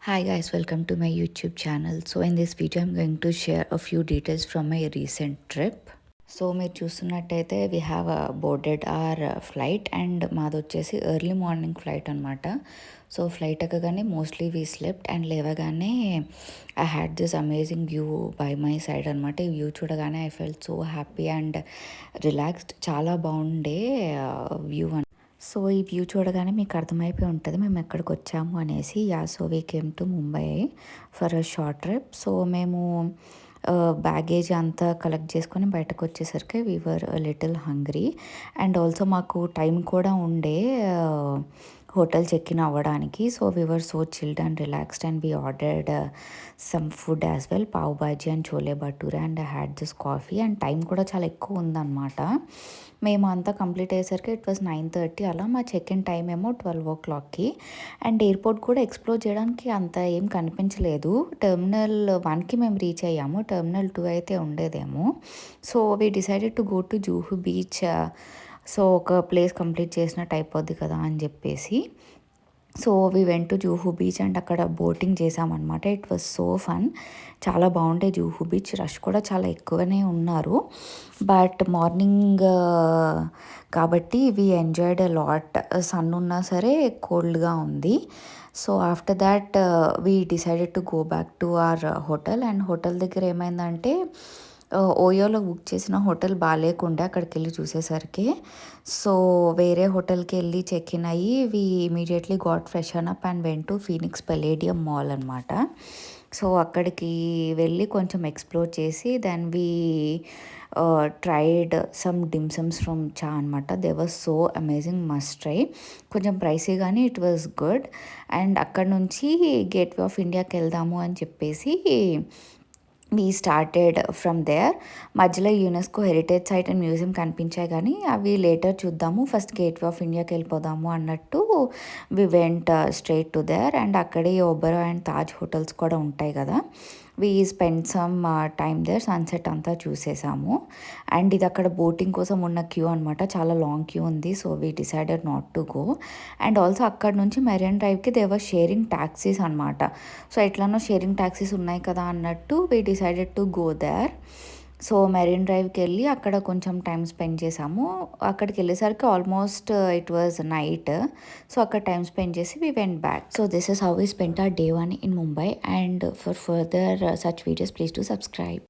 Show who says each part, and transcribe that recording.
Speaker 1: Hi guys, welcome to my YouTube channel. So in this video I'm going to share a few details from my recent trip. So మీరు చూస్తున్నట్టయితే we have boarded our flight and మాది వచ్చేసి early morning flight అనమాట. So flight ఎక్కగానే mostly we slept and లేవగానే I had this amazing view by my side అనమాట. ఈ view చూడగానే I felt so happy and relaxed. చాలా బాగుండే వ్యూ. సో ఈ వ్యూ చూడగానే మీకు అర్థమైపోయి ఉంటుంది మేము ఎక్కడికి వచ్చాము అనేసి. So we came to Mumbai for a short trip. So మేము బ్యాగేజ్ అంతా కలెక్ట్ చేసుకొని బయటకు వచ్చేసరికి we were little hungry and also మాకు టైం కూడా ఉండే హోటల్ చెక్ ఇన్ అవ్వడానికి. So we were so chilled and relaxed and we ordered some food as well, pav bhaji and chole bhatura and I had this coffee. And time కూడా చాలా ఎక్కువ ఉందన్నమాట. మేము అంతా కంప్లీట్ అయ్యేసరికి ఇట్ వాస్ 9:30 అలా. మా చెక్ ఇన్ టైం ఏమో 12 o'clockకి. అండ్ ఎయిర్పోర్ట్ కూడా ఎక్స్ప్లోర్ చేయడానికి అంత ఏం కనిపించలేదు. టెర్మినల్ 1కి మేము రీచ్ అయ్యాము, టెర్మినల్ 2 అయితే ఉండేదేమో. So we decided to go to Juhu beach. So ఒక ప్లేస్ కంప్లీట్ చేసినట్టు అయిపోద్ది కదా అని చెప్పేసి. So we went to Juhu beach and అక్కడ బోటింగ్ చేసామన్నమాట. It was so fun. చాలా బాగుంటాయి జూహు బీచ్. రష్ కూడా చాలా ఎక్కువనే ఉన్నారు. బట్ మార్నింగ్ కాబట్టి we enjoyed a lot. Sun ఉన్నా సరే కోల్డ్గా ఉంది. So after that we decided to go back to our hotel. And hotel దగ్గర ఏమైందంటే ఓయోలో బుక్ చేసిన హోటల్ బాగాలేకుండే అక్కడికి వెళ్ళి చూసేసరికి. సో వేరే హోటల్కి వెళ్ళి చెక్ ఇన్ అయ్యి we immediately got freshen up and went to Phoenix Palladium mall అనమాట. సో అక్కడికి వెళ్ళి కొంచెం ఎక్స్ప్లోర్ చేసి then we tried some dimsums from Cha అనమాట. They was so amazing, must try. కొంచెం ప్రైసీ కానీ ఇట్ వాజ్ గుడ్. అండ్ అక్కడ నుంచి గేట్వే ఆఫ్ ఇండియాకి వెళ్దాము అని చెప్పేసి వీ స్టార్టెడ్ ఫ్రమ్ దేర్. మధ్యలో UNESCO heritage site and museum కనిపించాయి కానీ అవి లేటర్ చూద్దాము, ఫస్ట్ గేట్వే ఆఫ్ ఇండియాకి వెళ్ళిపోదాము అన్నట్టు we went straight to there. And అక్కడే ఓబెరా అండ్ తాజ్ హోటల్స్ కూడా ఉంటాయి కదా. We spend some time there. Sunset అంతా చూసేసాము. అండ్ ఇది అక్కడ బోటింగ్ కోసం ఉన్న క్యూ అనమాట. చాలా లాంగ్ క్యూ ఉంది. So we decided not to go. And also అక్కడ నుంచి మెరైన్ డ్రైవ్కి దే వర్ షేరింగ్ ట్యాక్సీస్ అనమాట. సో ఎట్లానో షేరింగ్ ట్యాక్సీస్ ఉన్నాయి కదా అన్నట్టు we decided to go there. So marine డ్రైవ్కి వెళ్ళి అక్కడ కొంచెం టైం స్పెండ్ చేసాము. అక్కడికి వెళ్ళేసరికి almost it was night. So అక్కడ టైం స్పెండ్ చేసి we went back. So this is how we spent our day 1 in Mumbai. And for further such videos, please do subscribe.